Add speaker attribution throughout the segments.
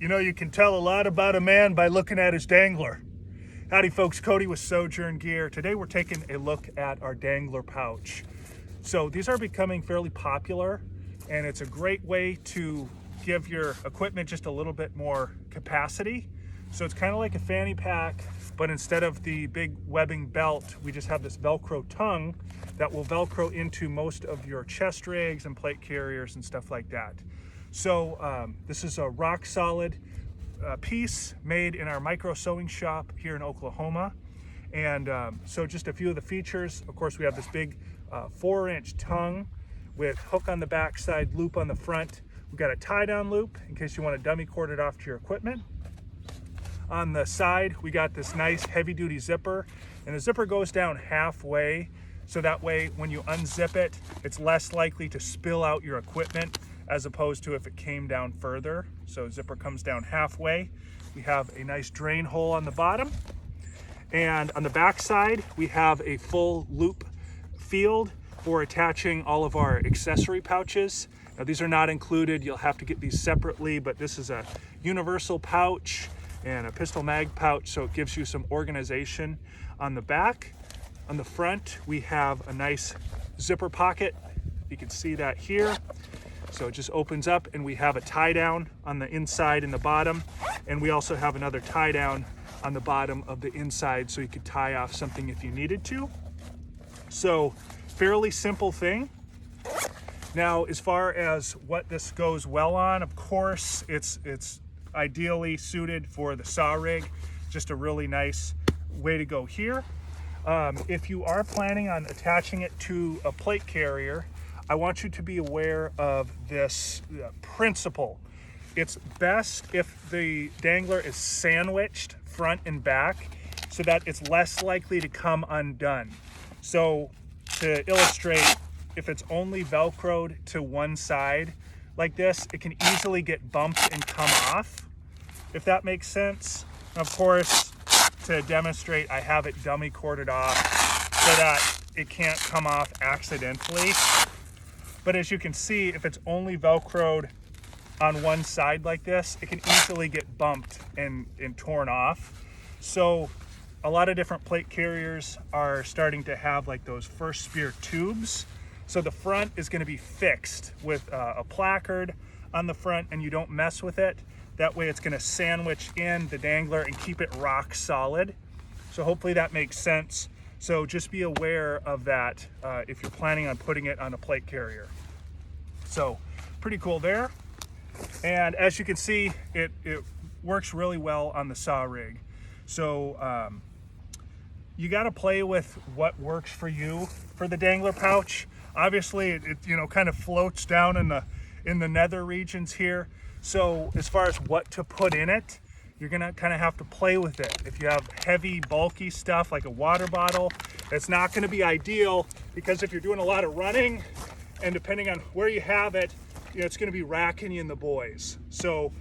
Speaker 1: You know, you can tell a lot about a man by looking at his dangler. Howdy folks, Cody with Sojourn Gear. Today we're taking a look at our dangler pouch. So these are becoming fairly popular, and it's a great way to give your equipment just a little bit more capacity. So it's kind of like a fanny pack, but instead of the big webbing belt, we just have this Velcro tongue that will Velcro into most of your chest rigs and plate carriers and stuff like that. So this is a rock solid piece made in our micro sewing shop here in Oklahoma. And so just a few of the features. Of course, we have this big 4-inch tongue with hook on the back side, loop on the front. We've got a tie down loop in case you want to dummy cord it off to your equipment. On the side, we got this nice heavy duty zipper, and the zipper goes down halfway. So that way, when you unzip it, it's less likely to spill out your equipment as opposed to if it came down further. So zipper comes down halfway. We have a nice drain hole on the bottom. And on the back side, we have a full loop field for attaching all of our accessory pouches. Now these are not included. You'll have to get these separately, but this is a universal pouch and a pistol mag pouch, so it gives you some organization on the back. On the front, we have a nice zipper pocket. You can see that here. So it just opens up, and we have a tie down on the inside and the bottom, and we also have another tie down on the bottom of the inside so you could tie off something if you needed to. So fairly simple thing. Now, as far as what this goes well on, of course, it's ideally suited for the saw rig. Just a really nice way to go here. If you are planning on attaching it to a plate carrier, I want you to be aware of this principle. It's best if the dangler is sandwiched front and back so that it's less likely to come undone. So to illustrate, if it's only Velcroed to one side like this, it can easily get bumped and come off, if that makes sense. Of course, to demonstrate, I have it dummy corded off so that it can't come off accidentally. But as you can see, if it's only Velcroed on one side like this, it can easily get bumped and torn off. So a lot of different plate carriers are starting to have like those first spear tubes. So the front is going to be fixed with a placard on the front, and you don't mess with it. That way it's going to sandwich in the dangler and keep it rock solid. So hopefully that makes sense. So just be aware of that if you're planning on putting it on a plate carrier. So pretty cool there. And as you can see, it works really well on the saw rig. So you got to play with what works for you for the dangler pouch. Obviously, it kind of floats down in the nether regions here. So as far as what to put in it, you're gonna kind of have to play with it. If you have heavy, bulky stuff like a water bottle, it's not gonna be ideal, because if you're doing a lot of running, and depending on where you have it, it's gonna be racking you in the boys. So,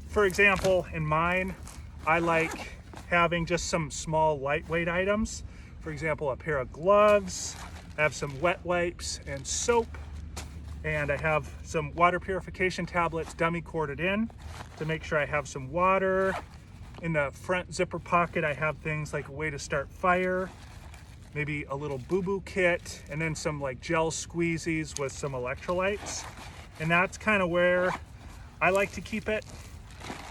Speaker 1: for example, in mine, I like having just some small lightweight items. For example, a pair of gloves, I have some wet wipes and soap, and I have some water purification tablets dummy corded in to make sure I have some water. In the front zipper pocket, I have things like a way to start fire, maybe a little boo-boo kit, and then some like gel squeezies with some electrolytes. And that's kind of where I like to keep it,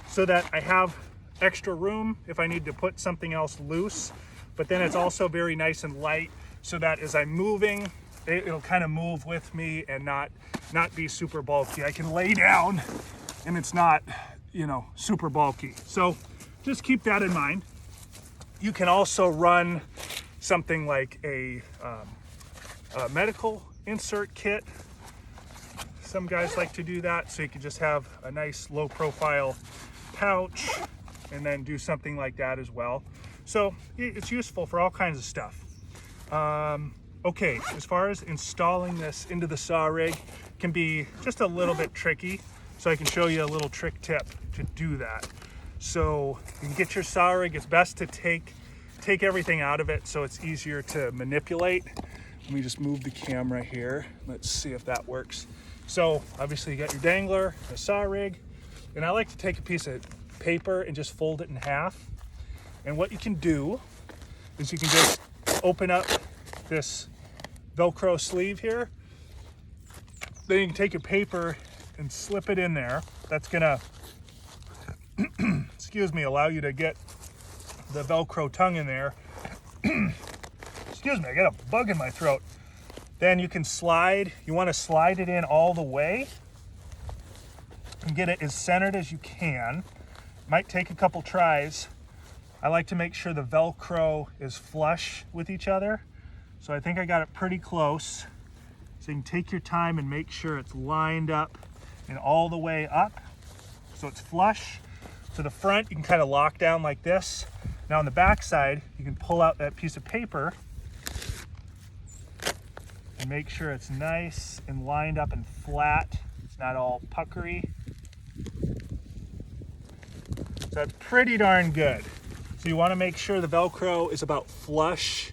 Speaker 1: so that I have extra room if I need to put something else loose. But then it's also very nice and light, so that as I'm moving, it'll kind of move with me and not be super bulky. I can lay down and it's not, super bulky. So just keep that in mind. You can also run something like a medical insert kit. Some guys like to do that, so you can just have a nice low profile pouch and then do something like that as well. So it's useful for all kinds of stuff. Okay, as far as installing this into the saw rig, can be just a little bit tricky. So I can show you a little trick tip to do that. So you can get your saw rig, it's best to take everything out of it so it's easier to manipulate. Let me just move the camera here. Let's see if that works. So obviously you got your dangler, the saw rig. And I like to take a piece of paper and just fold it in half. And what you can do is you can just open up this Velcro sleeve here. Then you can take your paper and slip it in there. That's gonna, excuse me, allow you to get the Velcro tongue in there. Excuse me, I got a bug in my throat. Then you can slide, you wanna slide it in all the way and get it as centered as you can. Might take a couple tries. I like to make sure the Velcro is flush with each other. So I think I got it pretty close. So you can take your time and make sure it's lined up and all the way up. So it's flush. To the front, you can kind of lock down like this. Now on the back side, you can pull out that piece of paper and make sure it's nice and lined up and flat. It's not all puckery. So that's pretty darn good. So you want to make sure the Velcro is about flush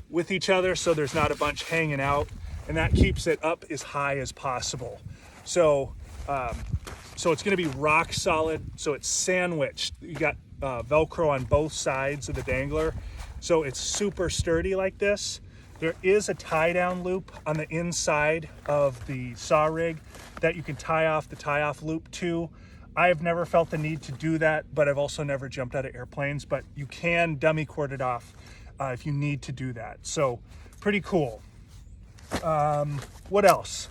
Speaker 1: with each other so there's not a bunch hanging out, and that keeps it up as high as possible. So it's going to be rock solid, so it's sandwiched. You got Velcro on both sides of the Dangler, so it's super sturdy like this. There is a tie down loop on the inside of the saw rig that you can tie off the tie-off loop to. I have never felt the need to do that, but I've also never jumped out of airplanes, but you can dummy cord it off if you need to do that. So pretty cool. What else?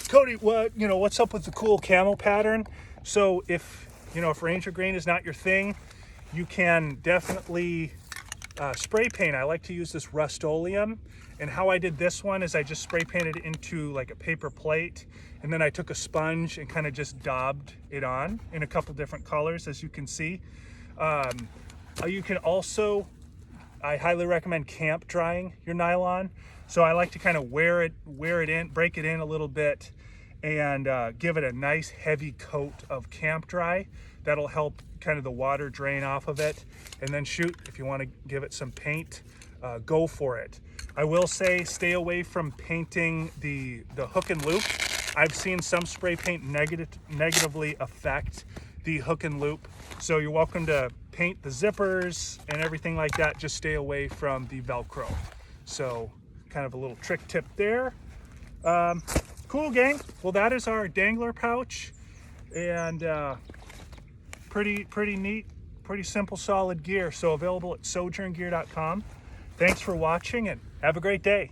Speaker 1: Cody, what's up with the cool camo pattern? So if Ranger green is not your thing, you can definitely spray paint. I like to use this Rust-Oleum, and how I did this one is I just spray painted it into like a paper plate, and then I took a sponge and kind of just daubed it on in a couple different colors, as you can see. You can also, I highly recommend camp drying your nylon. So I like to kind of wear it in, break it in a little bit, and give it a nice heavy coat of camp dry. That'll help kind of the water drain off of it. And then shoot, if you want to give it some paint, go for it. I will say stay away from painting the hook and loop. I've seen some spray paint negatively affect the hook and loop. So you're welcome to paint the zippers and everything like that. Just stay away from the Velcro. So kind of a little trick tip there. Cool, gang. Well, that is our Dangler pouch, and pretty neat, pretty simple, solid gear. So available at sojourngear.com. Thanks for watching and have a great day.